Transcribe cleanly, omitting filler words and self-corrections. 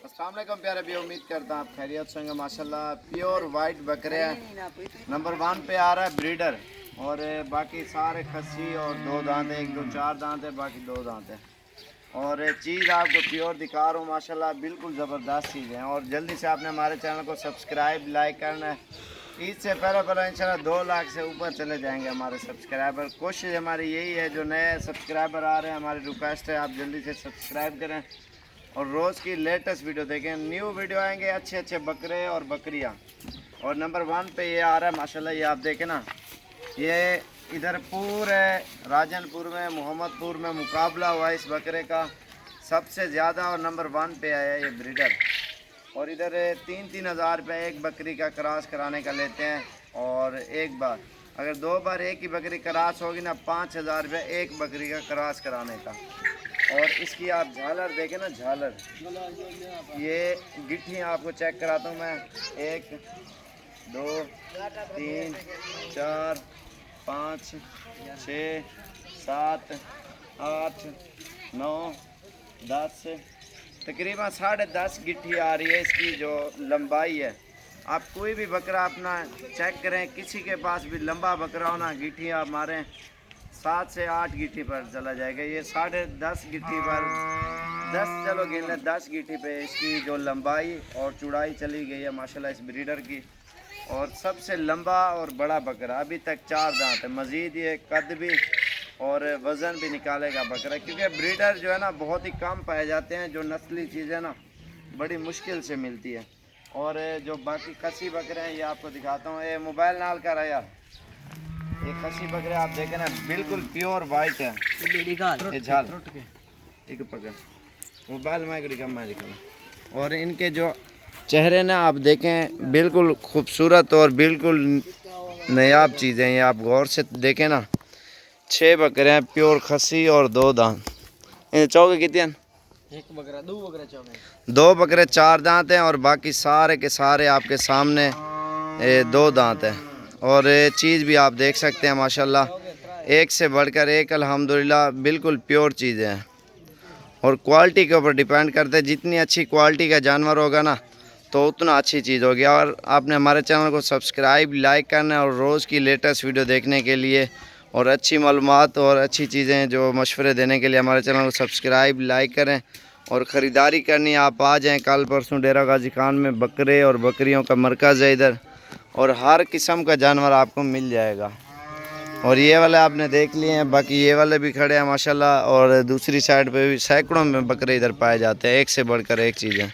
अस्सलाम वालेकुम प्यारे भी, उम्मीद करता हूँ आप खैरियत से होंगे। माशाल्लाह प्योर वाइट बकरे हैं। नंबर 1 पे आ रहा है ब्रीडर, और बाकी सारे खस्सी और 2 दांत है, 1 2 4 दांत है, बाकी 2 दांत है। और चीज़ आपको प्योर दिखा रहा हूँ माशाल्लाह, बिल्कुल ज़बरदस्त चीज़ है। और जल्दी से आपने हमारे चैनल को सब्सक्राइब लाइक करना है। ईद से पहले इंशाल्लाह 2 लाख से ऊपर चले जाएंगे हमारे सब्सक्राइबर। कोशिश हमारी यही है, जो नए सब्सक्राइबर आ रहे हैं हमारी रिक्वेस्ट है आप जल्दी से सब्सक्राइब करें और रोज़ की लेटेस्ट वीडियो देखें। न्यू वीडियो आएंगे अच्छे अच्छे बकरे और बकरियां। और नंबर 1 पे ये आ रहा है माशाल्लाह, ये आप देखें ना, ये इधर पूरे राजनपुर में मोहम्मदपुर में मुकाबला हुआ इस बकरे का सबसे ज़्यादा, और नंबर 1 पे आया ये ब्रीडर। और इधर 3-3 हज़ार रुपये एक बकरी का क्रॉस कराने का लेते हैं। और एक बार अगर 2 बार एक ही बकरी क्रॉस होगी ना, 5,000 रुपये एक बकरी का क्रॉस कराने का। और इसकी आप झालर देखें ना, झालर, ये गिट्टी आपको चेक कराता हूँ मैं। 1 2 3 4 5 6 7 8 9 10, तकरीबन 10.5 गिट्टी आ रही है इसकी जो लंबाई है। आप कोई भी बकरा अपना चेक करें, किसी के पास भी लंबा बकरा हो ना, गिट्टी आप मारें 7 से 8 गिट्टी पर चला जाएगा। ये 10.5 गिट्टी पर 10, चलो गिन लें 10 गिट्टी पे इसकी जो लंबाई और चौड़ाई चली गई है माशाल्लाह इस ब्रीडर की। और सबसे लंबा और बड़ा बकरा, अभी तक 4 दांत है। मज़ीद ये कद भी और वज़न भी निकालेगा बकरा, क्योंकि ब्रीडर जो है ना बहुत ही कम पाए जाते हैं। जो नस्ली चीज़ें ना बड़ी मुश्किल से मिलती है। और जो बाकी खसी बकरे हैं ये आपको दिखाता हूँ। ये मोबाइल नाल कर है यार, ये खसी बकरे आप देखें ना बिल्कुल प्योर वाइट है। ये झाल एक पकड़ मोबाइल में दिखा। और इनके जो चेहरे ना आप देखें बिल्कुल खूबसूरत और बिल्कुल नायाब चीज़ें। ये आप गौर से देखें ना, 6 बकरे हैं प्योर खसी और 2 दांत। इन चौके कितने हैं? 1 बकरा 2 बकरे चौके 2 बकरे 4 दांत हैं, और बाकी सारे के सारे आपके सामने 2 दांत हैं। और चीज़ भी आप देख सकते हैं माशाल्लाह, एक से बढ़कर एक अल्हम्दुलिल्लाह बिल्कुल प्योर चीज़ें हैं। और क्वालिटी के ऊपर डिपेंड करते हैं, जितनी अच्छी क्वालिटी का जानवर होगा ना तो उतना अच्छी चीज़ होगी। और आपने हमारे चैनल को सब्सक्राइब लाइक करना है, और रोज़ की लेटेस्ट वीडियो देखने के लिए और अच्छी मालूमात और अच्छी चीज़ें जो मशवरे देने के लिए हमारे चैनल को सब्सक्राइब लाइक करें। और ख़रीदारी करनी आप आ जाएं कल परसों डेरा गाजी खान में। बकरे और बकरियों का मरकज़ है इधर, और हर किस्म का जानवर आपको मिल जाएगा। और ये वाले आपने देख लिए हैं, बाकी ये वाले भी खड़े हैं माशाल्लाह। और दूसरी साइड पे भी सैकड़ों में बकरे इधर पाए जाते हैं, एक से बढ़कर एक चीज़ें।